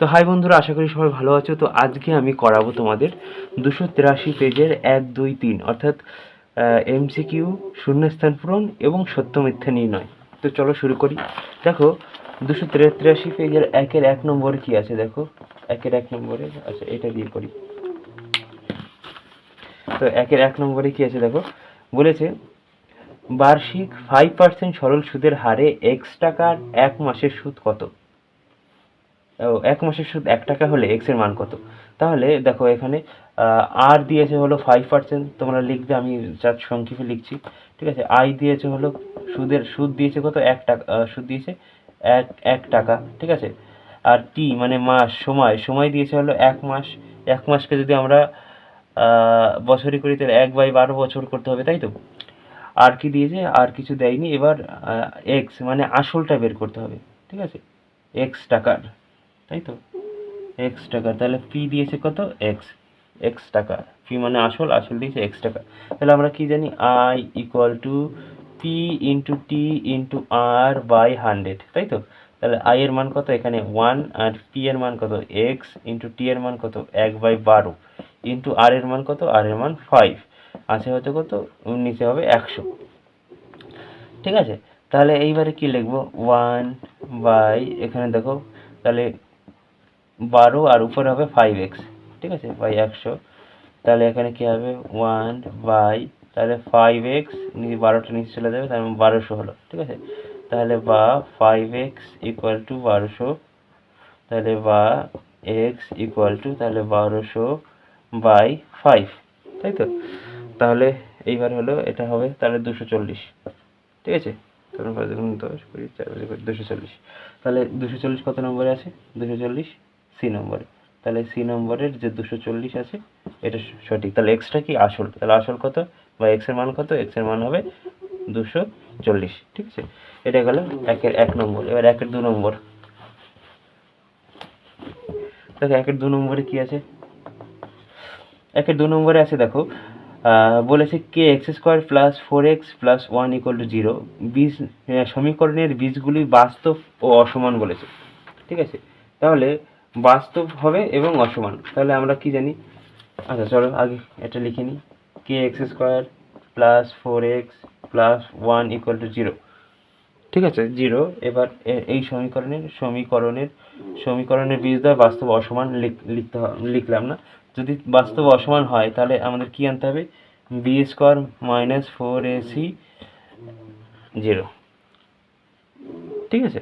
তো হাই বন্ধুরা, আশা করি সবাই ভালো আছো। তো আজকে আমি করাবো তোমাদের 283 পেজের 1, 2, 3 অর্থাৎ এমসিকিউ, শূন্যস্থান পূরণ এবং সত্য মিথ্যা নির্ণয়। তো চলো শুরু করি। দেখো 283 পেজের 1-1 নম্বরে কি আছে দেখো। 1-1 নম্বরে আচ্ছা এটা দিয়ে করি। তো 1-1 নম্বরে কি আছে দেখো, বলেছে বার্ষিক 5% সরল সুদের হারে x টাকার 1 মাসের সুদ কত? 1 মাসের সুদ 1 টাকা হলে x এর মান কত? তাহলে দেখো এখানে আর দিয়েছে হলো 5%, তোমরা লিখবে, আমি জাস্ট সংক্ষেপে লিখছি, ঠিক আছে। আই দিয়েছে হলো সুদ দিয়েছে কত? 1 টাকা, সুদ দিয়েছে 1 টাকা, ঠিক আছে। আর টি মানে মাস, সময় দিয়েছে হলো 1 মাস। 1 মাসকে যদি আমরা বছরে করি তাহলে 1/12 বছর করতে হবে, তাই তো। আর কি দিয়েছে? আর কিছু দেয়নি। এবার এক্স মানে আসলটা বের করতে হবে, ঠিক আছে, এক্স টাকার, তাই তো, এক্স টাকা। তাহলে পি দিয়েছে কত? এক্স টাকা। পি মানে আসল দিয়েছে এক্স টাকা। তাহলে আমরা কি জানি? I equal to P into T into R by 100, তাই তো। তাহলে আই এর মান কত? এখানে 1, আর পি এর মান কত? এক্স, ইন্টু টি এর মান কত? 1/12, ইন্টু আর এর মান কত? আর এর মান 5 আছে, হয়তো কত? নিচে হবে 100, ঠিক আছে। তাহলে এইবারে কি লিখবো? 1 বাই, এখানে দেখো তাহলে 12 আর উপরে হবে 5x, ঠিক আছে, বাই 100। তাহলে এখানে কি হবে? 1 বাই, তাহলে 5x, 12টা নিচে চলে যাবে, তার মানে 1200 হলো, ঠিক আছে। তাহলে বা 5x ইকুয়াল টু 1200, তাহলে বা x ইকুয়াল টু তাহলে 1200 বাই 5, তাই তো। তাহলে এইবার হলো এটা হবে তাহলে 240, ঠিক আছে। 240, তাহলে 240 কত নম্বরে আছে? 240 সি নম্বরে। তাহলে সি নম্বরের যে 240 আছে এটা সঠিক। তাহলে এক্সটা কি? আসল। তাহলে আসল কত বা এক্স এর মান কত? এক্স এর মান হবে 240, ঠিক আছে। এটা গেল 1-1 নম্বর। এবার 1-2 নম্বর। দেখো 1-2 নম্বরে কি আছে? 1-2 নম্বরে আছে দেখো, বলেছে K X square plus 4x plus 1 equal to 0 বীজ, সমীকরণের বীজগুলি বাস্তব ও অসমান বলেছে, ঠিক আছে। তাহলে বাস্তব হবে এবং অসমান। তাহলে আমরা কি জানি? আচ্ছা চলো আগে এটা লিখে নিই। K X square plus 4x plus 1 equal to 0, ঠিক আছে, 0। এবার এই সমীকরণের বীজদ্বয় বাস্তব অসমান লিখলাম না। যদি বাস্তব অসমান হয় তাহলে আমাদের কি আনতে হবে? বি স্কোয়ার মাইনাস 4ac 0, ঠিক আছে,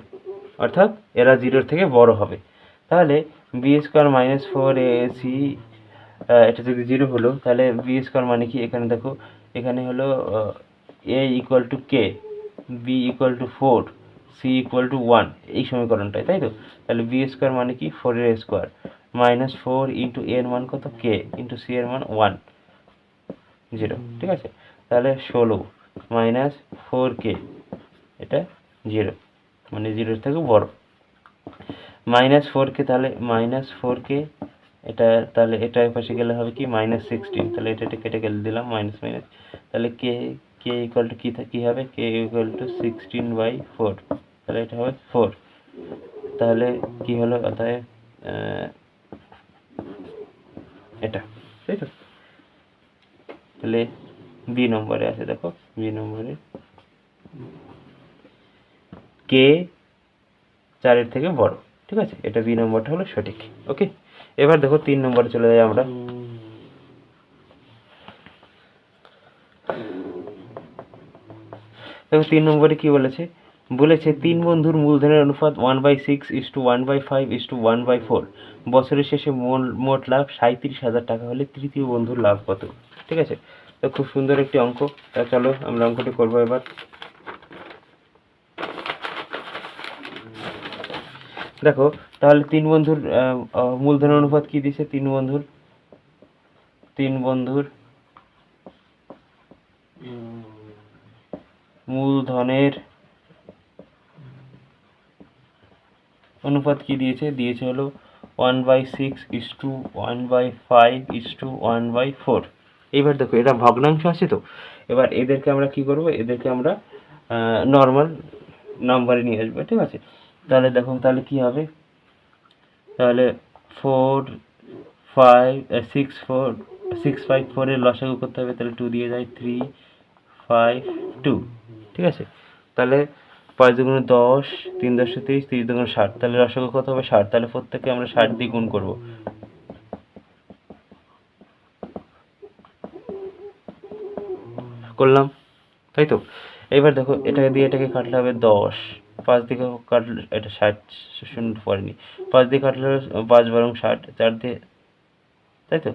অর্থাৎ এরা 0-র থেকে বড় হবে। তাহলে বি স্কোয়ার মাইনাস 4ac, এটা যদি 0 হলো তাহলে বি স্কোয়ার মানে কি? এখানে দেখো, এখানে হলো A equal to K, B equal to 4, C equal to 1, এই সমীকরণটাই, তাই তো। তাহলে বি স্কোয়ার মানে কি? 4-এর স্কোয়ার মাইনাস 4 ইন্টু এর মান কত? কে, ইন্টু সি এর মান 1, 0, ঠিক আছে। তাহলে 16 মাইনাস 4k, এটা 0, মানে 0-এর থেকে বড়। মাইনাস 4k, তাহলে মাইনাস 4k, এটা তাহলে এটা পাশে গেলে হবে কি? -16, তাহলে এটা কেটে গেলে দিলাম মাইনাস মাইনাস। তাহলে কে ইকুয়াল টু কি হবে? কে ইকুয়াল টু 16/4, তাহলে এটা হবে 4। তাহলে কি হলো? অতএব এটা, তাই তো। তাহলে বি নম্বরে আছে দেখো, বি নম্বরে কে 4-এর থেকে বড়, ঠিক আছে। এটা বি নম্বরটা হলো সঠিক। ওকে, এবার দেখো 3 নম্বরে চলে যাই আমরা। দেখো 3 নম্বরে কি বলেছে? বলেছে 3 বন্ধুর মূলধনের অনুপাত 1/6:1/5:1/4, বছরের শেষে মোট লাভ 37,000 টাকা হলে তৃতীয় বন্ধুর লাভ কত? ঠিক আছে। তো খুব সুন্দর একটি অঙ্ক। তা চলো আমরা অঙ্কটি করবো এবার। দেখো তাহলে 3 বন্ধুর মূলধনের অনুপাত কি দিছে? 3 বন্ধুর মূলধনের অনুপাত কি দিয়েছে? দিয়েছে হলো 1/6:1/5:1/4। এইবার দেখো এটা ভগ্নাংশ আছে তো। এবার এদেরকে আমরা কি করব? এদেরকে আমরা নর্মাল নাম্বারে নিয়ে আসবো, ঠিক আছে। তাহলে দেখো তাহলে কি হবে? তাহলে 654 এর লসাগু করতে হবে, তাহলে 2 দিয়ে যায় 352, ঠিক আছে। তাহলে 5 দুগুণ 10, 3 10 30, 30 দুগুণ 60, তাহলে লসাগু কত হবে 60, তাহলে প্রত্যেককে আমরা 60 দিয়ে গুণ করব, করলাম, তাই তো। এবার দেখো এটাকে দিয়ে এটাকে কাটলে হবে 10, 5 দিকে কাটলে এটা 60, শূন্য পড়েনি, 5 দিয়ে কাটলে 5 বারং 60, 4 দিয়ে, তাই তো,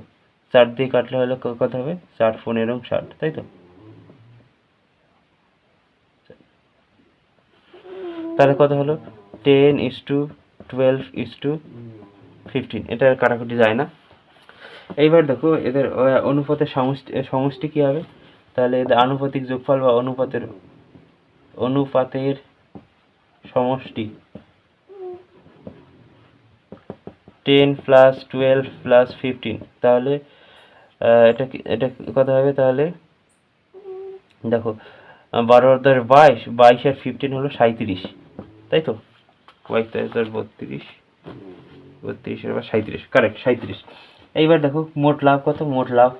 4 দিয়ে কাটলে হলে কত হবে 4 15 60, তাই তো। তাহলে কত হলো 10:12:15, এটা আর কাটাকুটি যায় না। এইবার দেখো এদের অনুপাতের সমষ্টি কি হবে, তাহলে এদের আনুপাতিক যোগফল বা অনুপাতের সমষ্টি 10 + 12 + 15, তাহলে এটা কত হবে, তাহলে দেখো 12 আর 10 22, 22 আর 15 হলো 37, তাই তো। 22 আর 32, 32 আর 37, কারেক্ট 37। এইবার দেখো মোট লাভ কত, মোট লাভ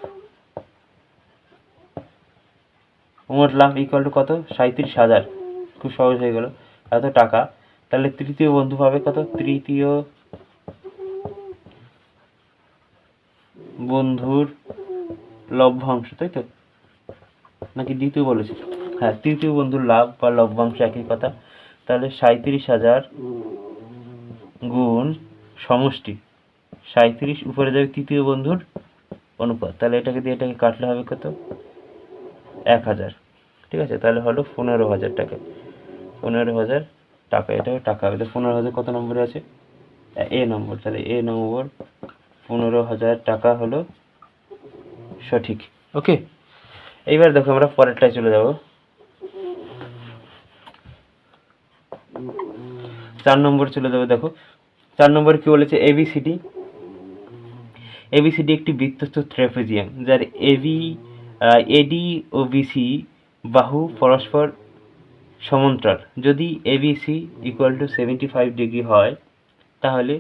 ইকুয়াল টু কত 37,000, খুব সহজ হয়ে গেল, এত টাকা। তাহলে তৃতীয় বন্ধু পাবে কত, তৃতীয় বন্ধুর লভ্যাংশ, তাই তো, নাকি দ্বিতীয় বলেছি, হ্যাঁ তৃতীয় বন্ধুর লাভ বা লভ্যাংশ একই কথা। তাহলে 37,000 গুণ সমষ্টি 37, উপরে যাবে তৃতীয় বন্ধুর অনুপাত, তাহলে এটাকে দিয়ে এটাকে কাটলে হবে কত 1000, ঠিক আছে। তাহলে হলো 15,000 টাকা, 15,000 টাকা, এটাও টাকা হবে। তো 15,000 কত নম্বরে আছে, এ নম্বর, তাহলে এ নম্বর 15,000 টাকা হলো সঠিক। ওকে, এইবার দেখো আমরা পরেরটায় চলে যাব। 4 নম্বর চলে যাবে। দেখো 4 নম্বর কি বলেছে, এবিসিডি একটি বৃত্তস্থ ট্রাপিজিয়াম যার এডি ও বিসি বাহু পরস্পর সমান্তরাল। যদি এবিসি ইকুয়াল টু 75 ডিগ্রি হয় তাহলে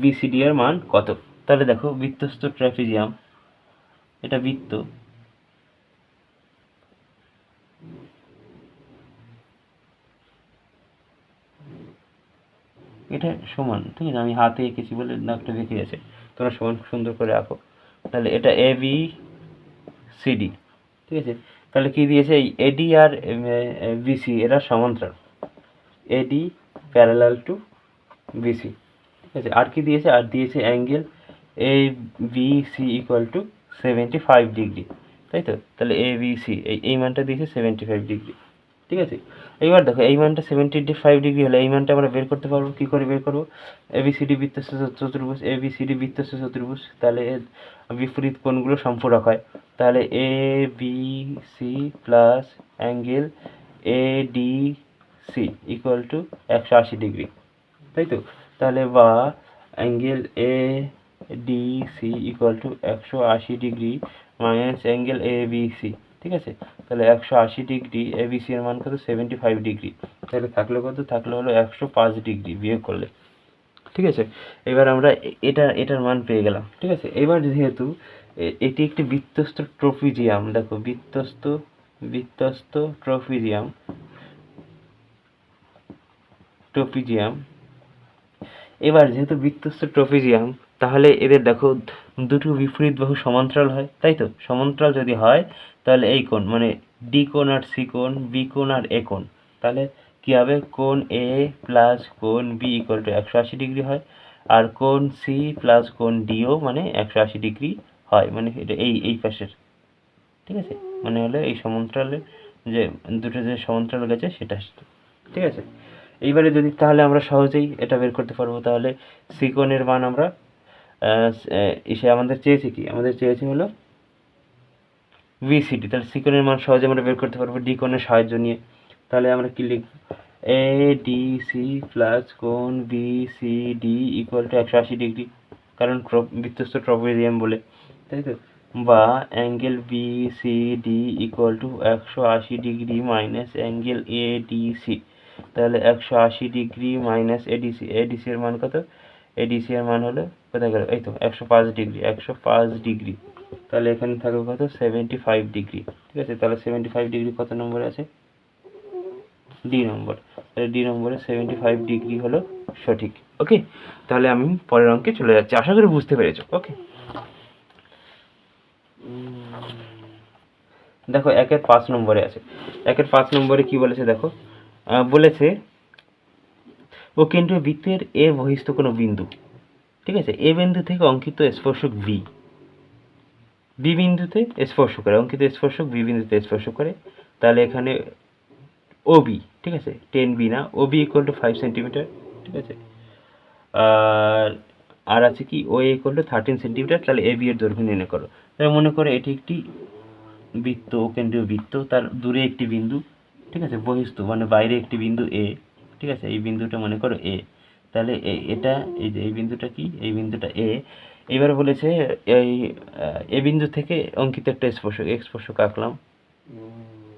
বিসিডি এর মান কত। তাহলে দেখো বৃত্তস্থ ট্রাপিজিয়াম, এটা বৃত্ত, এটা সমান, ঠিক আছে, আমি হাতে এঁকেছি বলে দাগটা দেখে গেছে, তোমরা সমান সুন্দর করে আঁকো। তাহলে এটা এ বি সি ডি, ঠিক আছে। তাহলে কি দিয়েছে, এই এডি আর বিসি এরা সমান্তরাল, এডি প্যারালাল টু বিসি, ঠিক আছে। আর কি দিয়েছে, আর দিয়েছে angle A B C equal to 75 degree, তাই তো। তাহলে এ বি সি এই মানটা দিয়েছে 75 ডিগ্রি, ঠিক আছে। এইবার দেখো এই মানটা 75 ডিগ্রি হলে এই মানটা আমরা বের করতে পারবো, কি করে বের করবো, এবিসিডি বৃত্তস্থ চতুর্ভুজ, এবিসিডি বৃত্তস্থ চতুর্ভুজ, তাহলে এর বিপরীত কোণগুলো সম্পূরক হয়। তাহলে A B C plus angle A D C equal to 180 degree, তাই তো। তাহলে বা angle A D C equal to 180 degree minus angle A B C, ঠিক আছে। তাহলে 180 ডিগ্রি, এ বি সি এর মান কত 75 ডিগ্রি, তাহলে থাকলো কত, থাকলো হলো 105 ডিগ্রি বিয়োগ করলে, ঠিক আছে। এবার আমরা এটার মান পেয়ে গেলাম, ঠিক আছে। এবার যেহেতু এটি একটি বৃত্তস্থ ট্রপিজিয়াম, দেখো বৃত্তস্থ ট্রপিজিয়াম, এবার যেহেতু বৃত্তস্থ ট্রপিজিয়াম, তাহলে এদের দেখো দুটো বিপরীত বাহু সমান্তরাল হয়, তাই তো। সমান্তরাল যদি হয় তাহলে এই কোণ মানে ডি কোণ আর সি কোণ, বি কোণ আর এ কোণ, তাহলে কি হবে, কোণ এ প্লাস কোণ বি ইকুয়াল টু 180 ডিগ্রি হয়, আর কোণ সি প্লাস কোণ ডিও মানে 180 ডিগ্রি হয়, মানে এটা এই পাশের, ঠিক আছে, মানে হলো এই সমান্তরালের যে দুটো যে সমান্তরাল গেছে সেটা, ঠিক আছে। এইবারে যদি তাহলে আমরা সহজেই এটা বের করতে পারবো। তাহলে সি কোণের মান আমরা এসে আমাদের চেয়েছে কি, আমাদের চেয়েছে হলো ভিসিডি, তাহলে সি কোণের মান সহজে আমরা বের করতে পারবো ডি কোণের সাহায্য নিয়ে। তাহলে আমরা কি লিখব, এ ডি সি প্লাস কোণ B C D equal to 180 degree, কারণ বৃত্তস্থ ট্রপিজিয়াম বলে, তাই তো। বা angle B C D equal to 180 degree minus angle A D C, তাহলে 180 ডিগ্রি মাইনাস এডিসি, এডিসি এর মান কত, এডিসি এর মান হলো কোথায় গেল, এই তো 105 ডিগ্রি, 105 ডিগ্রি। তাহলে এখানে থাকবে কত, 75 ডিগ্রি। ঠিক আছে, তাহলে 75 ডিগ্রি কত নম্বরে আছে, ডি নম্বর। তাহলে ডি নম্বরে 75 ডিগ্রি হলো সঠিক। ওকে, তাহলে আমি পরের অঙ্কে চলে যাচ্ছি, আশা করি বুঝতে পেরেছো। ওকে, দেখো 1-5 নম্বরে আছে। 1-5 নম্বরে কি বলেছে দেখো, বলেছে ও কেন্দ্রীয় বৃত্তের এ বহিস্থ কোনো বিন্দু, ঠিক আছে, এ বিন্দু থেকে অঙ্কিত স্পর্শক বি, বি বিন্দুতে স্পর্শ করে, অঙ্কিত স্পর্শক বি বিন্দুতে স্পর্শ করে। তাহলে এখানে ওবি, ঠিক আছে, 10B না, ওবি ইকুয়াল টু 5 সেন্টিমিটার। ঠিক আছে, আর আর আছে কি, ও ইকুয়াল টু 13 সেন্টিমিটার। তাহলে এ বি এর দৈর্ঘ্য নির্ণয় করো। তাহলে মনে করো এটি একটি বৃত্ত, কেন্দ্রীয় বৃত্ত, তার দূরে একটি বিন্দু, ঠিক আছে, বহিস্থ মানে বাইরে একটি বিন্দু এ, ঠিক আছে, এই বিন্দুটা মনে করো এ। তাহলে এটা, এই যে এই বিন্দুটা কি, এই বিন্দুটা এ। এবার বলেছে এই এ বিন্দু থেকে অঙ্কিত একটা স্পর্শক, স্পর্শক আঁকলাম,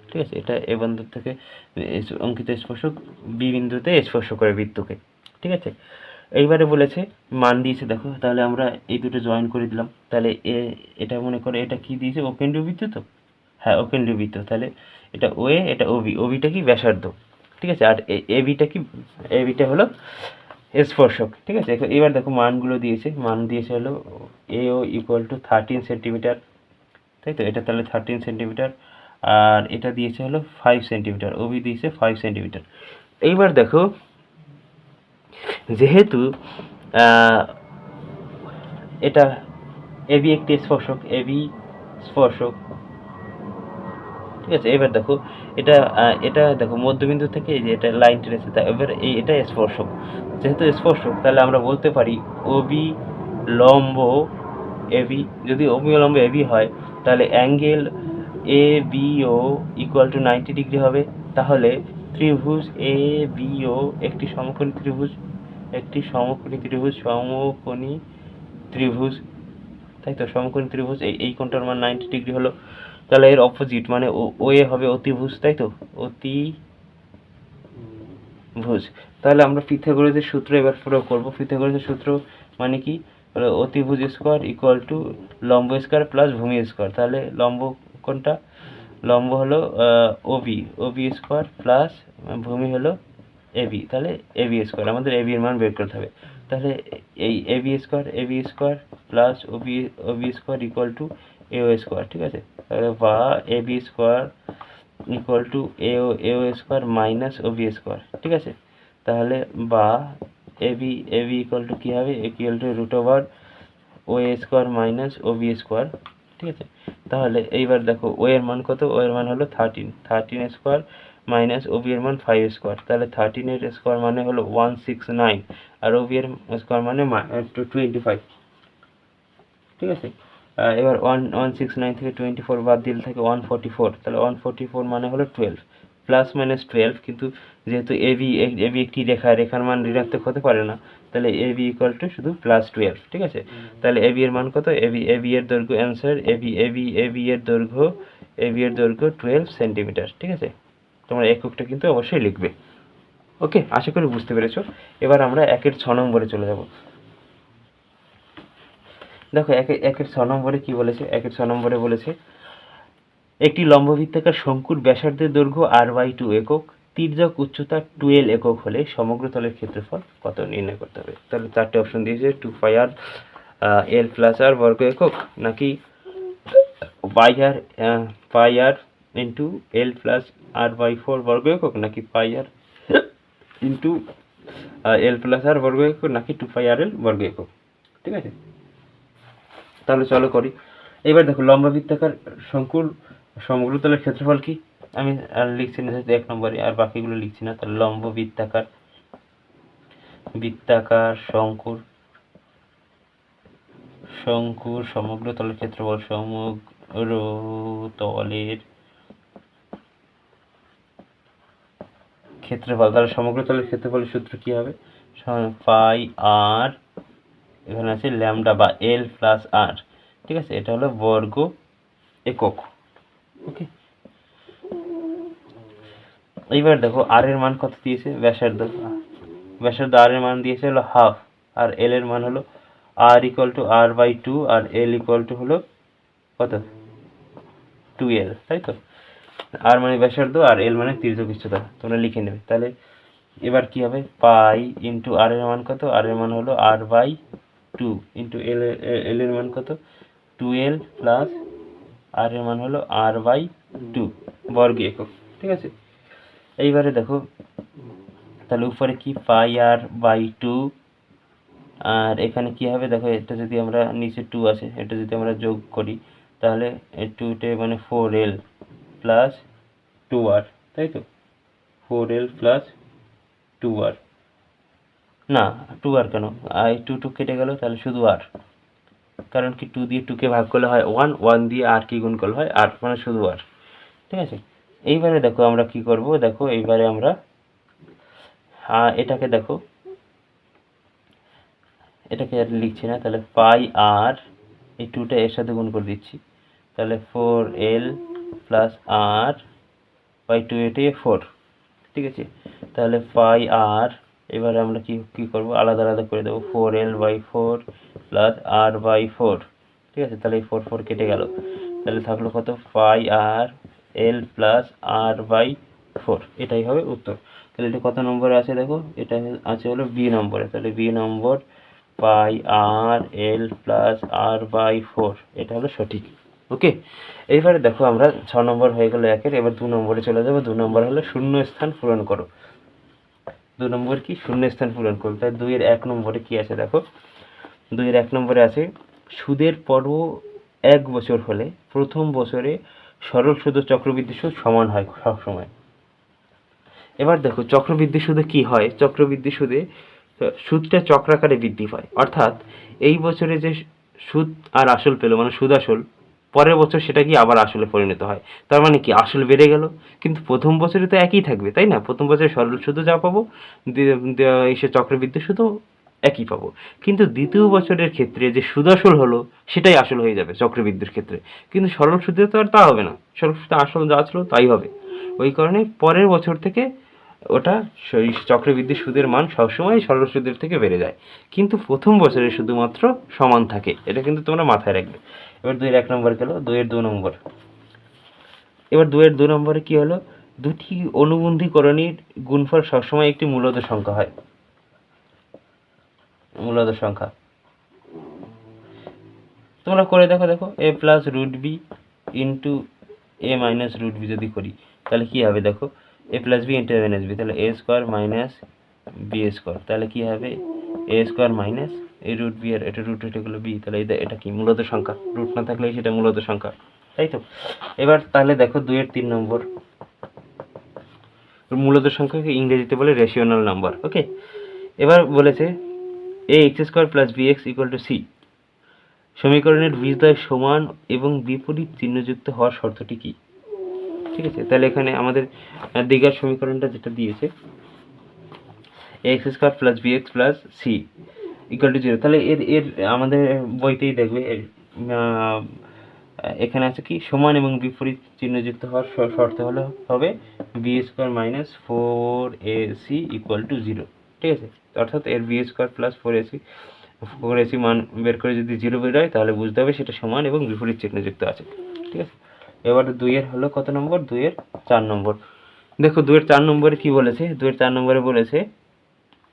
ঠিক আছে, এটা এ বিন্দু থেকে অঙ্কিত স্পর্শক বি বিন্দুতে স্পর্শ করে বৃত্তকে। ঠিক আছে, এইবারে বলেছে মান দিয়েছে দেখো, তাহলে আমরা এই দুটো জয়েন করে দিলাম। তাহলে এটা মনে করে এটা কি দিয়েছে, অকেন্দ্রীয় বৃত্ত তো, হ্যাঁ অকেন্দ্রীয় বৃত্ত। তাহলে এটা ওএ, এটা ওবি, ওবিটা কি ব্যাসার্ধ, ঠিক আছে, আর এবিটা কি, এবিটা হলো স্পর্শক। ঠিক আছে, এবার দেখো মানগুলো দিয়েছে, মান দিয়েছে হলো এও ইকুয়াল টু 13 সেন্টিমিটার, তাই তো, এটা তাহলে 13 সেন্টিমিটার, আর এটা দিয়েছে হলো 5 সেন্টিমিটার, ওবি দিয়েছে 5 সেন্টিমিটার। এইবার দেখো যেহেতু এটা এবি একটি স্পর্শক, এবি স্পর্শক, ঠিক আছে, এবার দেখো এটা এটা দেখো মধ্যবিন্দু থেকে এই যে এটা লাইন টেনেছে, তা এবার এটা স্পর্শক, যেহেতু স্পর্শক তাহলে আমরা বলতে পারি ওবি লম্ব এবি। যদি ওবি লম্ব এবি হয় তাহলে angle A B O equal to 90 degree হবে। তাহলে ত্রিভুজ এ বিও একটি সমকোণী ত্রিভুজ, একটি সমকোণী ত্রিভুজ, সমকোণী ত্রিভুজ, তাই তো, সমকোণী ত্রিভুজ, এই কোণটার মান 90 ডিগ্রি হলো। তাহলে এর অপোজিট মানে ও এ হবে অতিভুজ, তাই তো, অতিভুজ। তাহলে আমরা পিথাগোরাসের সূত্র এবার প্রয়োগ করব। পিথাগোরাসের সূত্র মানে কি, অতিভুজ স্কোয়ার ইকুয়াল টু লম্ব স্কোয়ার প্লাস ভূমি স্কোয়ার। তাহলে লম্ব কোনটা, লম্ব হলো ওবি, ওবি স্কোয়ার প্লাস ভূমি হলো এবি, তাহলে এবি স্কোয়ার, আমাদের এবি এর মান বের করতে হবে। তাহলে এই AB square plus OB square equal to AO square, ঠিক আছে, তাহলে বা AB square equal to AO square minus OB square, ঠিক আছে, তাহলে বা এবি ইকুয়াল টু কী হবে, equal to root over O A square minus OB square, ঠিক আছে। তাহলে এইবার দেখো ও এর মান কত, ও এর মান হলো 13 স্কোয়ার মাইনাস ওবি এর মান 5 স্কোয়ার। তাহলে 13 এর স্কোয়ার মানে হলো 169, আর ওবি এর স্কোয়ার মানে 25, ঠিক আছে। এবার 169 থেকে 24 বাদ দিলে থাকে 144, তাহলে 144 মানে হলো 12, প্লাস মাইনাস 12, কিন্তু যেহেতু এবি একটি রেখা, রেখার মান ঋণাত্মক হতে পারে না, তাহলে এবি ইকুয়াল টু শুধু +12, ঠিক আছে। তাহলে এবি এর মান কত, এবি এর দৈর্ঘ্য, অ্যান্সার এবি এর দৈর্ঘ্য 12 সেন্টিমিটার, ঠিক আছে। তোমরা এককটা কিন্তু অবশ্যই লিখবে। ওকে, আশা করি বুঝতে পেরেছো। এবার আমরা 1-6 নম্বরে চলে যাব। দেখো 1-6 নম্বরে কি বলেছে, 1-6 নম্বরে বলেছে একটি লম্ববৃত্তাকার শঙ্কুর ব্যাসার্ধের দৈর্ঘ্য r/2 একক, তির্যক উচ্চতা 12 একক হলে সমগ্র তলের ক্ষেত্রফল কত নির্ণয় করতে হবে। তাহলে 4টে অপশন দিয়েছে, 2πr l প্লাস r বর্গ একক, নাকি πr into l plus r/4 বর্গ একক, নাকি πr into l plus r বর্গ একক, নাকি 2πrl বর্গ একক, ঠিক আছে। তাহলে চলো করি। এবার দেখো লম্ববৃত্তাকার শঙ্কুর সমগ্র তলের ক্ষেত্রফল কি, আমি আর লিখছি না যেহেতু 1 নম্বরে, আর বাকিগুলো লিখছি না। তাহলে লম্ব বৃত্তাকার শঙ্কুর সমগ্র তলের ক্ষেত্রফল, সমগ্র তলের ক্ষেত্রফল, তাহলে সমগ্র তলের ক্ষেত্রফলের সূত্র কি হবে, পাই আর, এখানে আছে ল্যামডা বা এল প্লাস আর, ঠিক আছে, এটা হলো বর্গ একক। ওকে, এইবার দেখো আর এর মান কত দিয়েছে, ব্যাসার্ধ আর এর মান দিয়েছে হলো হাফ, আর এল এর মান হলো R equal to R by two, আর এল ইকুয়াল টু হলো কত, 2l, তাই তো। আর মানে ব্যাসার্ধ আর এল মানে তির্যক উচ্চতা, তোমরা লিখে নেবে। তাহলে এবার কি হবে, পাই ইন্টু আর এর মান কত, আর এর মান হলো আর বাই টু, ইন্টু এল এর মান কত, 2l, প্লাস আর এর মান হলো আর বাই টু বর্গী একক, ঠিক আছে। এইবারে দেখো তাহলে উপরে কি পাই আর বাই টু, আর এখানে কি হবে দেখো, এটা যদি আমরা নিচে 2 আছে, এটা যদি আমরা যোগ করি তাহলে 2টে মানে 4l প্লাস 2r, তাই তো, 4l প্লাস 2r, না 2r কেন, এই 2 কেটে গেল, তাহলে শুধু r, কারণ কি 2 দিয়ে 2কে ভাগ করলে হয় 1, 1 দিয়ে r কি গুণ করলে হয় r, মানে শুধু r, ঠিক আছে। এইবারে দেখো আমরা কি করব, দেখো এইবারে আমরা এটাকে দেখো, এটাকে আর লিখছি না, তাহলে পাই আর এই 2টা এর সাথে গুণ করে দিচ্ছি, তাহলে 4l প্লাস আর বাই 2, এটাই 4, ঠিক আছে। তাহলে পাই আর, এবারে আমরা কি করব, আলাদা আলাদা করে দেবো, 4l by 4 plus R by 4, ঠিক আছে। তাহলে এই 4 4 কেটে গেল, তাহলে থাকলো কত, পাই R L plus R by 4, এটাই হবে উত্তর। তাহলে এটা কত নম্বরে আছে দেখো, এটা আছে হলো বি নম্বরে, তাহলে বি নম্বর pi R L plus R by 4, এটা হলো সঠিক। ওকে, এইবারে দেখো আমরা 6 নম্বর হয়ে গেল একের, এবার 2 নম্বরে চলে যাবো। 2 নম্বর হলো শূন্য স্থান পূরণ করো। 2 নম্বর কি, শূন্য স্থান পূরণ করো। তাই 2 এর 1 নম্বরে কি আছে দেখো, 2 এর 1 নম্বরে আছে সুদের পর্ব 1 বছর হলে প্রথম বছরে সরল সুদ ও চক্রবৃদ্ধি সুদ সমান হয় সবসময়। এবার দেখো চক্রবৃদ্ধি সুদে কি হয়, চক্রবৃদ্ধি সুদে সুদটা চক্রাকারে বৃদ্ধি পায়, অর্থাৎ এই বছরে যে সুদ আর আসল পেলো মানে সুদ আসল, পরের বছর সেটা কি আবার আসলে পরিণত হয়। তার মানে কি আসল বেড়ে গেল, কিন্তু প্রথম বছরে তো একই থাকবে, তাই না, প্রথম বছরে সরল সুদও যা পাবো, এসে চক্রবৃদ্ধি সুদও একই পাবো, কিন্তু দ্বিতীয় বছরের ক্ষেত্রে যে সুদ আসল হলো সেটাই আসল হয়ে যাবে চক্রবৃদ্ধির ক্ষেত্রে, কিন্তু সরল সুদে তো আর তা হবে না, সরল সুদে আসল যা ছিল তাই হবে। ওই কারণে পরের বছর থেকে ওটা চক্রবৃদ্ধি সুদের মান সবসময় সরল সুদের থেকে বেড়ে যায়, কিন্তু প্রথম বছরে শুধুমাত্র সমান থাকে, এটা কিন্তু তোমরা মাথায় রাখবে। এবার 2 এর 1 নম্বর গেল, 2 এর 2 নম্বর। এবার 2 এর 2 নম্বরে কি হলো, দুটি অনুবন্ধীকরণীর গুণফল সবসময় একটি মূলদ সংখ্যা হয়। মূলদ সংখ্যা তোমরা করে দেখো, দেখো a plus root B into A minus root B যদি করি তাহলে কি হবে দেখো, A plus B into A minus B, তাহলে A square minus B square, তাহলে কি হবে এ স্কোয়ার মাইনাস এই রুট বি, আর এটা রুট এগুলো বি, তাহলে এটা কি মূলত সংখ্যা, রুট না থাকলে সেটা মূলত সংখ্যা, তাই তো। এবার তাহলে দেখো 2 এর 3 নম্বর, মূলত সংখ্যাকে ইংরেজিতে বলে রেশিওনাল নাম্বার। ওকে, এবার বলেছে A X square plus B X equal to C, সমীকরণের বীজদ্বয় সমান এবং বিপরীত চিহ্নযুক্ত হওয়ার শর্তটি কি, ঠিক আছে। তাহলে এখানে আমাদের দ্বিঘাত সমীকরণটা যেটা দিয়েছে x square plus B x plus C equal to 0, তাহলে এর এর আমাদের বইতেই দেখবে এখানে আছে কি সমান এবং বিপরীত চিহ্নযুক্ত হওয়ার শর্ত হলো হবে B square minus 4ac equal to 0, ঠিক আছে। অর্থাৎ এর বি স্কোয়ার প্লাস 4ac মান বের করে যদি 0 বের হয় তাহলে বুঝতে হবে সেটা সমান এবং বিপরীত চিহ্নযুক্ত আছে, ঠিক আছে। এবার 2 এর হলো কত নম্বর, 2 এর 4 নম্বর। দেখো 2 এর 4 নম্বরে কি বলেছে, 2 এর 4 নম্বরে বলেছে,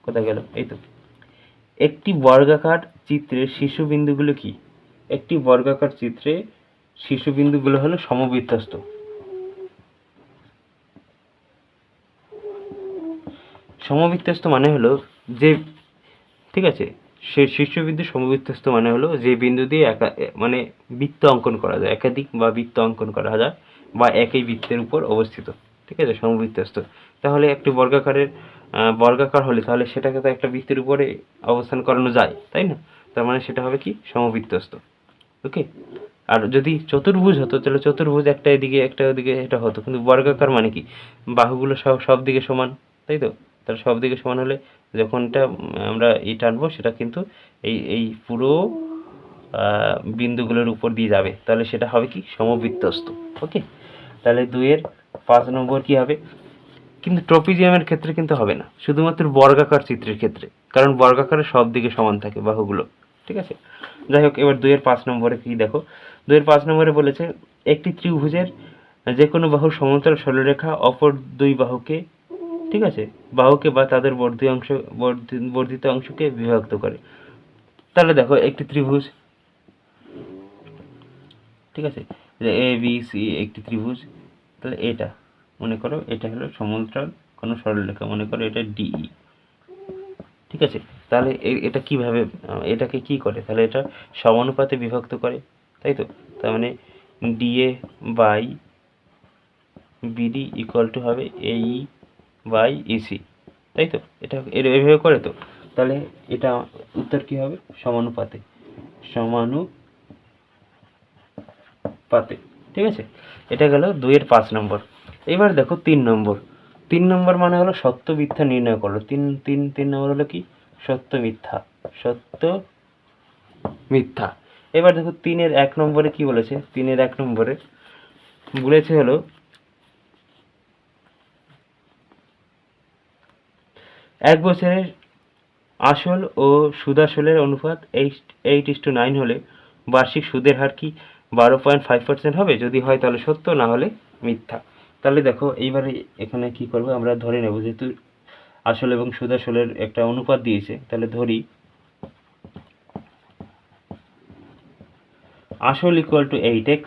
কোথায় গেল, এই তো, একটি বর্গাকার চিত্রের শীর্ষবিন্দুগুলো কি, একটি বর্গাকার চিত্রে শীর্ষবিন্দুগুলো হলো সমবৃত্তস্থ। সমবৃত্তস্থ মানে হলো যে, ঠিক আছে, সেই শীর্ষবিন্দু সমবৃত্তস্থ মানে হলো যে বিন্দু দিয়ে মানে বৃত্ত অঙ্কন করা যায়, একাধিক বা বৃত্ত অঙ্কন করা যায় বা একই বৃত্তের উপর অবস্থিত, ঠিক আছে, সমবৃত্তস্থ। তাহলে একটি বর্গাকার হলে তাহলে সেটাকে তো একটা বৃত্তের উপরে অবস্থান করানো যায়, তাই না, তার মানে সেটা হবে কি সমবৃত্তস্থ। ওকে, আর যদি চতুর্ভুজ হতো তাহলে চতুর্ভুজ একটা এদিকে একটা ওদিকে এটা হতো, কিন্তু বর্গাকার মানে কি বাহুগুলো সব দিকে সমান, তাই তো। তাহলে সব দিকে সমান হলে যখনটা আমরা এই টানবো সেটা কিন্তু এই পুরো বিন্দুগুলোর উপর দিয়ে যাবে, তাহলে সেটা হবে কি সমবৃত্তস্থ। ওকে, তাহলে 2 এর 5 নম্বর কি হবে, কিন্তু ট্রপিজিয়ামের ক্ষেত্রে কিন্তু হবে না, শুধুমাত্র বর্গাকার চিত্রের ক্ষেত্রে, কারণ বর্গাকারের সব দিকে সমান থাকে বাহুগুলো। ঠিক আছে, যাই হোক, এবার 2-5 নম্বরে কি দেখো, 2-5 নম্বরে বলেছে একটি ত্রিভুজের যে কোনো বাহুর সমান্তরাল সরলরেখা অপর দুই বাহুকে, ঠিক আছে, বাহুকে বা তাদের বর্ধিত অংশকে বিভক্ত করে। তাহলে দেখো একটি ত্রিভুজ, ঠিক আছে, এ বি সি একটি ত্রিভুজ, তাহলে এটা মনে করো এটা হলো সমান্তরাল কোনো সরলরেখা, মনে করো এটা ডিই। ঠিক আছে, তাহলে এটা কিভাবে এটাকে কি করে, তাহলে এটা সমানুপাতে বিভক্ত করে, তাই তো। তার মানে DA by BD equal to হবে এই বাই ইসি, তাই তো। এটা এভাবে করে তো, তাহলে এটা উত্তর কি হবে, সমানুপাতে, সমানুপাতে। ঠিক আছে, এটা গেল 2-5 নম্বর। এবার দেখো 3 নম্বর। 3 নম্বর মানে হলো সত্য মিথ্যা নির্ণয় করো। 3 নম্বর হলো কি, সত্য মিথ্যা, সত্য মিথ্যা। এবার দেখো 3-1 নম্বরে কি বলেছে, 3-1 নম্বরে বলেছে হলো এক বছরের আসল ও সুদাসলের অনুপাত 8:9 হলে বার্ষিক সুদের হার কি 12.5% হবে? যদি হয় তাহলে সত্য, না হলে মিথ্যা। তাহলে দেখো এইবারে এখানে কি করবো, আমরা ধরে নেব যেহেতু আসল এবং সুদাসলের একটা অনুপাত দিয়েছে, তাহলে ধরি আসল ইকুয়াল টু 8x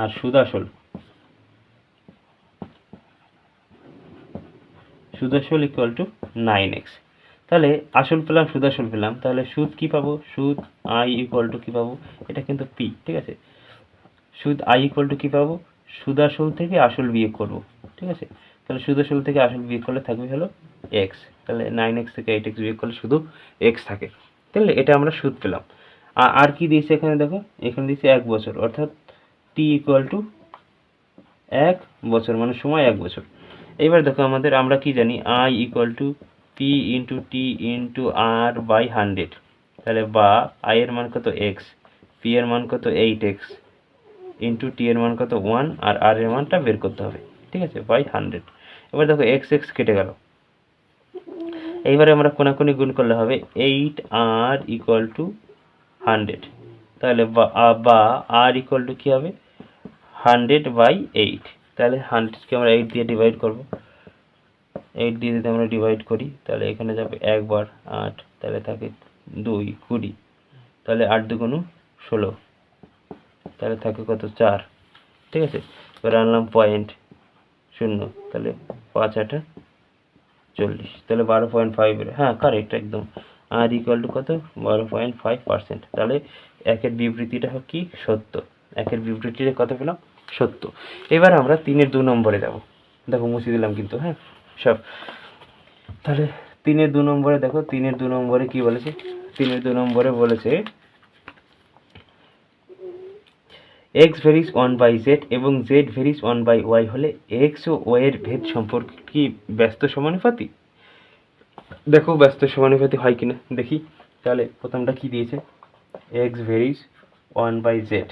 আর সুদাসল ইকুয়াল টু 9x। তাহলে আসল পেলাম, সুদাসল পেলাম, তাহলে সুদ কি পাবো, সুদ আই ইকুয়াল টু কি পাবো, এটা কিন্তু পি। ঠিক আছে, সুদ আই ইকুয়াল টু কি পাবো, সুদাসল থেকে আসল বিয়োগ করব। ঠিক আছে, তাহলে সুদাসল থেকে আসল বিয়োগ করলে থাকবে হলো এক্স, তাহলে 9x থেকে 8x বিয়োগ করলে শুধু এক্স থাকে। তাহলে এটা আমরা সুদ পেলাম। আর কি দিয়েছে এখানে দেখো, এখানে দিয়েছে 1 বছর, অর্থাৎ টি ইকুয়াল টু 1 বছর, মানে সময় 1 বছর। এইবার দেখো আমরা কি জানি, I equal to P into T into R by 100। তাহলে বা আই এর মান কত এক্স, পি এর মান কত 8x ইন্টু টি এর মান কত 1, আর আর এর মানটা বের করতে হবে। ঠিক আছে, বাই 100। এবার দেখো এক্স এক্স কেটে গেল। এইবারে আমরা কোনাকুনি গুণ করলে হবে 8r ইকুয়াল টু 100। তাহলে বা আর ইকুয়াল টু কী হবে, 100/8। তাহলে 100কে আমরা 8 দিয়ে ডিভাইড করব। 8 দিয়ে যদি আমরা ডিভাইড করি তাহলে এখানে যাবে 1 বার 8, তাহলে থাকে 2 20, তাহলে 8 2 16, তাহলে থাকে কত 4। ঠিক আছে, এবার আনলাম 0.0, তাহলে 5 8 40, তাহলে 12.5, হ্যাঁ কারেক্ট একদম। আর ইকুয়াল টু কত, 12.5%। তাহলে একের বিবৃতিটা কি, সত্য। একের বিবৃতিটা কত পেলাম, সত্য। এবার আমরা 3-2 নম্বরে যাব। দেখো মুছে দিলাম কিন্তু, হ্যাঁ সব। তাহলে 3-2 নম্বরে দেখো, 3-2 নম্বরে কি বলেছে, 3-2 নম্বরে বলেছে x ভেরিস 1/z এবং z ভেরিস 1/y হলে x ও y এর ভেদ সম্পর্ক কি ব্যস্ত সমানুপাতি? দেখো ব্যস্ত সমানুপাতি হয় কিনা দেখি। তাহলে প্রথমটা কি দিয়েছে, x ভেরিস 1/z,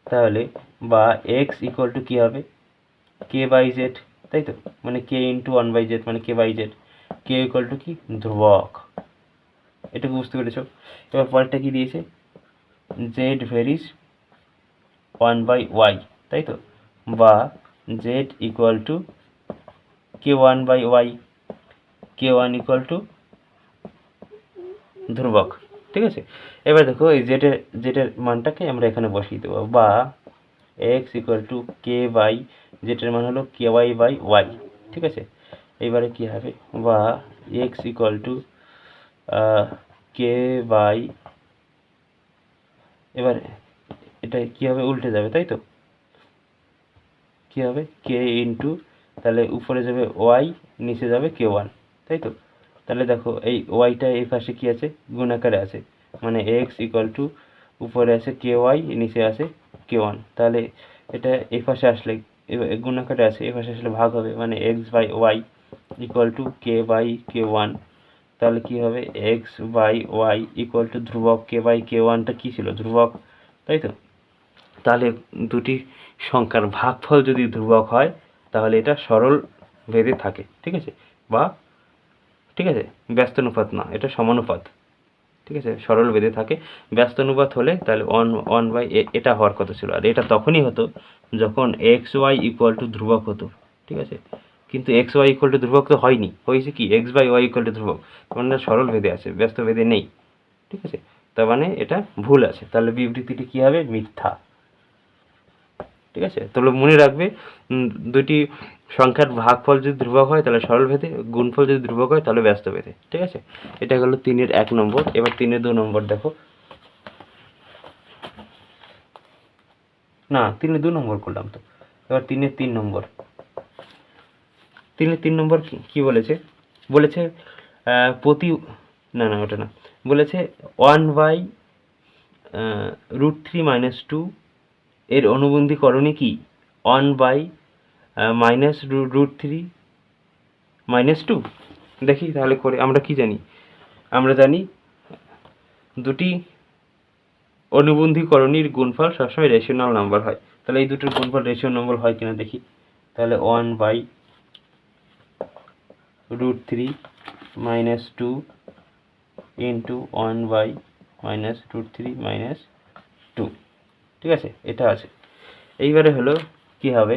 তাহলে বা x ইকুয়াল টু কী হবে, k/z, তাই তো, মানে k ইন্টু 1/z মানে k/z, k ইকুয়াল টু কি, ধ্রুবক। এটুকু বুঝতে পেরেছো? এবার পরেরটা কি দিয়েছে, z ভেরিস 1/y, তাই তো, বা z equal to k1/y, k1 equal to ধ্রুবক। ঠিক আছে, এবার দেখো এই জেটের মানটাকে আমরা এখানে বসিয়ে দেবো, বা x equal to K by, জেটের মান হলো ky/y। ঠিক আছে, এবারে কি হবে, বা x equal to K by, এবার এটা কি হবে, উল্টে যাবে, তাই তো, কি হবে কে ইন্টু, তাহলে উপরে যাবে ওয়াই, নিচে যাবে k1, তাই তো। তাহলে দেখো এই ওয়াইটা এই পাশে কি আছে, গুণাকারে আছে, মানে এক্স ইকুয়াল টু উপরে আছে ky, নিচে আছে k1, তাহলে এটা এই পাশে আসলে গুণাকারে আছে, এই পাশে আসলে ভাগ হবে, মানে x/y ইকুয়াল টু k/k1। তাহলে কি হবে, x/y ইকুয়াল টু ধ্রুবক, k/k1টা কি ছিল, ধ্রুবক, তাই তো। তাহলে দুটি সংখ্যার ভাগফল যদি ধ্রুবক হয় তাহলে এটা সরল ভেদে থাকে, ঠিক আছে, বা ঠিক আছে ব্যস্তানুপাত না, এটা সমানুপাত, ঠিক আছে, সরল ভেদে থাকে। ব্যস্তানুপাত হলে তাহলে ওয়ান বাই এটা হওয়ার কথা ছিল, আর এটা তখনই হতো যখন এক্স ওয়াই ইকুয়াল টু ধ্রুবক হতো, ঠিক আছে, কিন্তু এক্স ওয়াই ইকুয়াল টু ধ্রুবক তো হয়নি, হয়েছে কি x by y equal to ধ্রুবক, মানে সরল ভেদে আছে, ব্যস্ত ভেদে নেই, ঠিক আছে, তার মানে এটা ভুল আছে, তাহলে বিবৃতিটি কী হবে, মিথ্যা, ঠিক আছে। তাহলে মনে রাখবে দুটি সংখ্যার ভাগফল যদি ধ্রুবক হয় তাহলে সরল ভেদে, গুণফল যদি ধ্রুবক হয় তাহলে ব্যস্ত ভেদে, ঠিক আছে। এটা হলো 3-এর 1 নম্বর। এবার 3-এর 2 নম্বর দেখো, না 3-এর 2 নম্বর করলাম তো, এবার 3-এর 3 নম্বর। 3-এর 3 নম্বর কি বলেছে, বলেছে প্রতি, না না ওটা না, বলেছে 1/√3 - 2 এর অনুবন্ধীকরণে কি 1/-√3 - 2, দেখি তাহলে করে। আমরা কি জানি, আমরা জানি দুটি অনুবন্ধীকরণীর গুণফল সবসময় রেশনাল নাম্বার হয়, তাহলে এই দুটোর গুণফল রেশিও নম্বর হয় কিনা দেখি, তাহলে 1/√3 - 2 ইন্টু 1/-√3 - 2, ঠিক আছে, এটা আছে। এইবারে হলো কি হবে,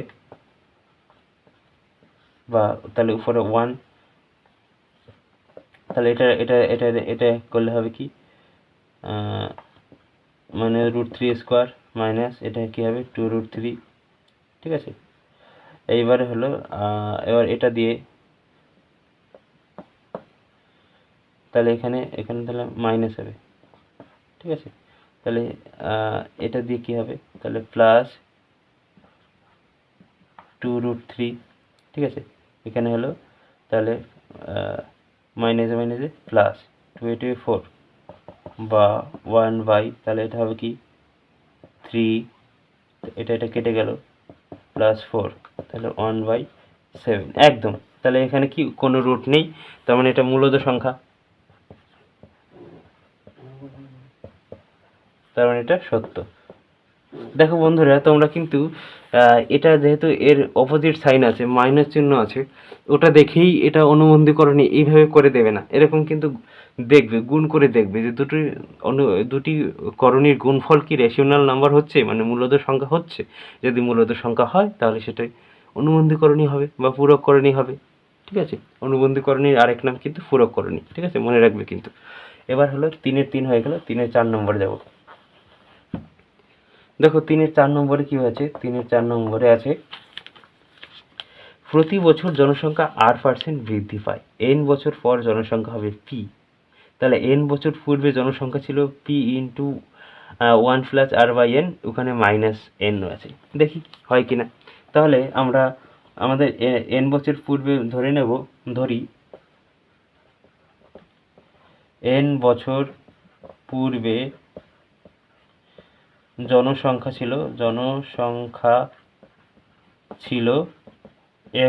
বা তাহলে উপরে 1, তাহলে এটা এটা এটা এটা করলে হবে কি, মানে √3² মাইনাস এটা কি হবে 2√3, ঠিক আছে। এইবারে হলো এবার এটা দিয়ে, তাহলে এখানে তাহলে মাইনাস হবে, ঠিক আছে, তাহলে এটা দিয়ে কি হবে, তাহলে প্লাস 2√3, ঠিক আছে, এখানে হলো তাহলে মাইনাসে মাইনাসে প্লাস 2/4 বা 1/, তাহলে এটা হবে কি 3, এটা কেটে গেল, +4, তাহলে 1/7 একদম। তাহলে এখানে কি কোনো রুট নেই, তার মানে এটা মূলদ সংখ্যা, তার মানে এটা সত্য। দেখো বন্ধুরা, তোমরা কিন্তু এটা যেহেতু এর অপোজিট সাইন আছে, মাইনাস চিহ্ন আছে, ওটা দেখেই এটা অনুবন্ধীকরণে এইভাবে করে দেবে না, এরকম কিন্তু দেখবে, গুণ করে দেখবে যে দুটি করণীর গুণফল কি রেশনাল নাম্বার হচ্ছে, মানে মূলদ সংখ্যা হচ্ছে, যদি মূলদ সংখ্যা হয় তাহলে সেটাই অনুবন্ধীকরণী হবে বা পূরককরণী হবে, ঠিক আছে। অনুবন্ধীকরণীর আরেক নাম কিন্তু পূরককরণী, ঠিক আছে, মনে রাখবে কিন্তু। এবার হলো 3-এর 3 হয়ে গেল, 3-এর 4 নম্বরে যাব। দেখো 3-এর 4 নম্বরে কি হয়েছে, 3-এর 4 নম্বরে আছে প্রতি বছর জনসংখ্যা r% বৃদ্ধি পায়, n বছর পর জনসংখ্যা হবে p, তাহলে n বছর পূর্বে জনসংখ্যা ছিল p ইন্টু 1 প্লাস r/n, ওখানে মাইনাস n আছে, দেখি হয় কিনা। তাহলে আমরা আমাদের n বছর পূর্বে ধরি n বছর পূর্বে জনসংখ্যা ছিল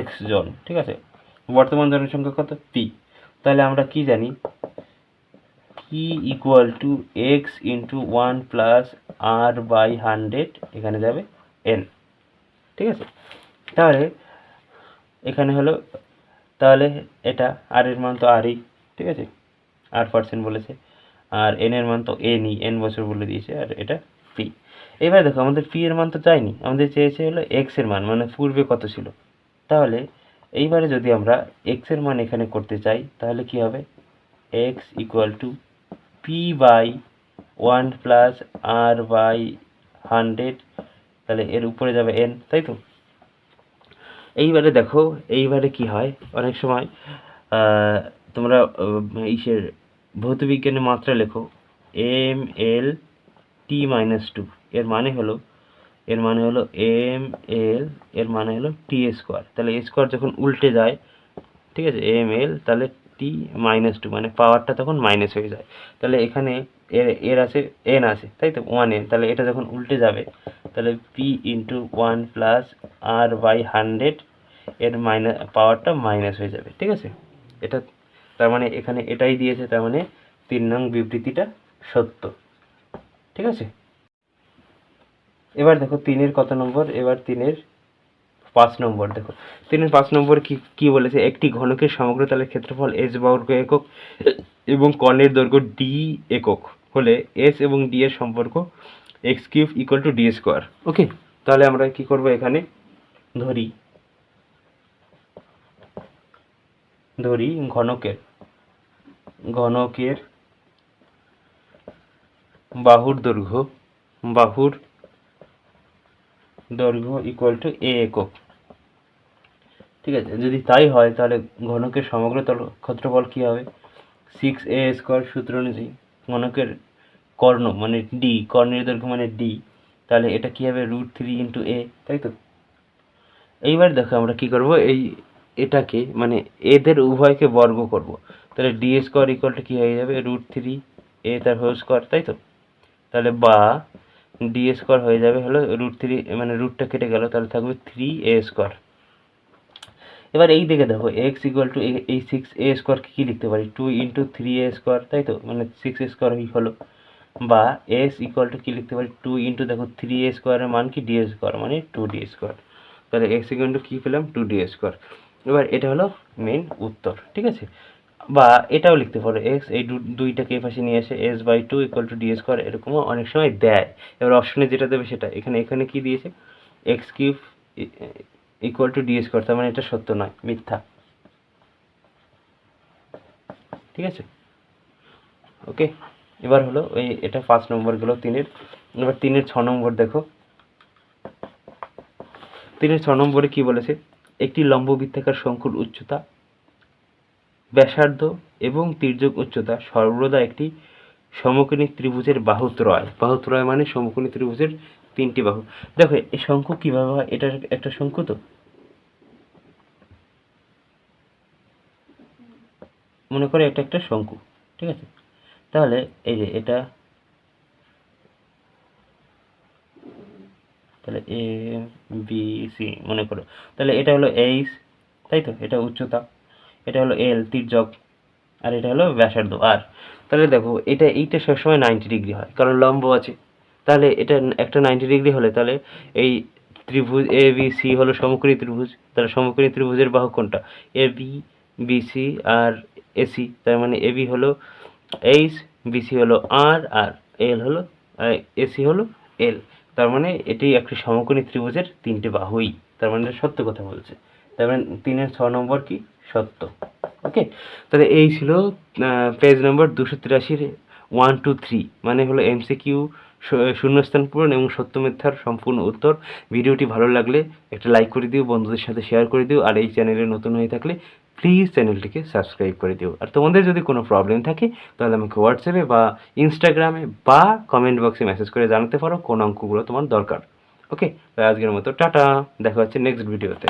x জন, ঠিক আছে, বর্তমান জনসংখ্যা কত p, তাহলে আমরা কি জানি p equal to x into 1 plus r/100, এখানে যাবে n, ঠিক আছে। তাহলে এখানে হলো, তাহলে এটা r এর মান তো rই, ঠিক আছে, r% বলেছে, আর n এর মান তো n বছর বলে দিয়েছে, আর এটা p। এবার দেখো আমাদের p এর মান তো চাইনি, আমাদের চেয়েছে হলো x এর মান, মানে পূর্বে কত ছিল। তাহলে এইবারে যদি আমরা x এর মান এখানে করতে চাই তাহলে কি হবে, x equal two p/1 plus r/100, তাহলে এর উপরে যাবে n, তাই তো। এইবারে দেখো, এইবারে কি হয়, অনেক সময় তোমরা ইসের ভৌতবিজ্ঞানের মাত্রা লেখো mlt-2, এর মানে হলো ml, এর মানে হলো t², তাহলে স্কোয়ার যখন উল্টে যায়, ঠিক আছে, ml, তাহলে t-2, মানে পাওয়ারটা তখন মাইনাস হয়ে যায়, তাহলে এখানে এর আছে n আছে, তাই তো 1n, তাহলে এটা যখন উল্টে যাবে তাহলে p ইন্টু 1 প্লাস r/100, এর পাওয়ারটা মাইনাস হয়ে যাবে, ঠিক আছে। এটা তার মানে এখানে এটাই দিয়েছে, তার মানে 3 নং বিবৃতিটা সত্য, ঠিক আছে। এবার দেখো 3-এর কত নম্বর, এবার 3-এর 5 নম্বর দেখো, 5 নম্বর কি কি বলেছে, একটি ঘনকের সমগ্র তলের ক্ষেত্রফল h বর্গ একক এবং কর্ণের দৈর্ঘ্য d একক হলে s এবং d এর সম্পর্ক x³ = d স্কোয়ার। ওকে, তাহলে আমরা কি করব, এখানে ধরি ঘনকের বাহুর দৈর্ঘ্য = a একক। ঠিক আছে, যদি তাই হয় তাহলে ঘনকের সমগ্র ক্ষেত্রফল কি হবে, 6a² সূত্র অনুযায়ী ঘনকের কর্ণ মানে d, কর্ণের দৈর্ঘ্য মানে d, তাহলে এটা কি হবে √3 × a, তাই তো। এইবার দেখো আমরা কি করব, এটাকে মানে এদের উভয়কে বর্গ করব, তাহলে d² কি হয়ে যাবে √3a তার হোল স্কয়ার, তাই তো। তাহলে বা d² হয়ে যাবে হলো √3, মানে রুটটা কেটে গেল, তাহলে থাকবে 3a²। এবার এই দিকে দেখো x = এই 6a² কি লিখতে পারি 2 × 3a², তাই তো, মানে 6a² হলো, বা s = কি লিখতে পারি 2 × দেখো 3a² এর মান কি d² মানে 2d²। তাহলে x = কি পেলাম 2d²। এবার এটা হলো মেইন উত্তর, ঠিক আছে। বা এটাও লিখতে পারো x, এই দুইটাকে এই পাশে নিয়ে এসে s/2 = d², এরকমও অনেক সময় দেয়। এবার অপশনে যেটা দেবে সেটা, এখানে কি দিয়েছে x³ = d², তার মানে এটা সত্য নয়, মিথ্যা। ঠিক আছে, ওকে। এবার হলো এটা 5 নম্বর গেল 3-এর। এবার 3-এর 6 নম্বর দেখো, 3-এর 6 নম্বরে কি বলেছে, একটি লম্ব বৃত্তাকার শঙ্কুর উচ্চতা, ব্যাসার্ধ এবং তির্যক উচ্চতা সর্বদা একটি সমকোণী ত্রিভুজের বাহুত্রয় মানে সমকোণী ত্রিভুজের 3টি বাহু। দেখো এই শঙ্কু কিভাবে হয়, এটা একটা শঙ্কু, তো মনে করে এটা একটা শঙ্কু, ঠিক আছে। তাহলে এই যে এটা, তাহলে এ বি সি মনে করো, তাহলে এটা হলো h, তাই তো, এটা উচ্চতা, এটা হলো l তির্যক, আর এটা হলো ব্যাসার্ধ r। তাহলে দেখো এইটা সবসময় 90 ডিগ্রি হয়, কারণ লম্ব আছে। তাহলে এটা একটা 90 ডিগ্রি হলে তাহলে এই ত্রিভুজ এ বি সি হলো সমকোণী ত্রিভুজ, তাহলে সমকোণী ত্রিভুজের বাহু কোনটা, A B, B C R AC. তার মানে এ বি হলো এইচ, বিসি হলো আর, আর এল হলো এসি হলো এল। তার মানে এটি একটি সমকোণী ত্রিভুজের 3টে বাহুই, তার মানে সত্য কথা বলছে। তার মানে 3-এর 6 নম্বর কি সত্য। ওকে, তাহলে এই ছিল পেজ নম্বর 283-র 1 2 3, মানে হলো এমসিকিউ, শূন্যস্থান পূরণ এবং সত্য মিথ্যার সম্পূর্ণ উত্তর। ভিডিওটি ভালো লাগলে একটা লাইক করে দিও, বন্ধুদের সাথে শেয়ার করে দিও, আর এই চ্যানেলে নতুন হয়ে থাকলে প্লিজ চ্যানেলটিকে সাবস্ক্রাইব করে দিও। আর তোমাদের যদি কোনো প্রবলেম থাকে তাহলে আমাকে হোয়াটসঅ্যাপে বা ইনস্টাগ্রামে বা কমেন্ট বক্সে মেসেজ করে জানাতে পারো কোন অঙ্কগুলো তোমার দরকার। ওকে, আজকের মতো টাটা, দেখা হচ্ছে নেক্সট ভিডিওতে।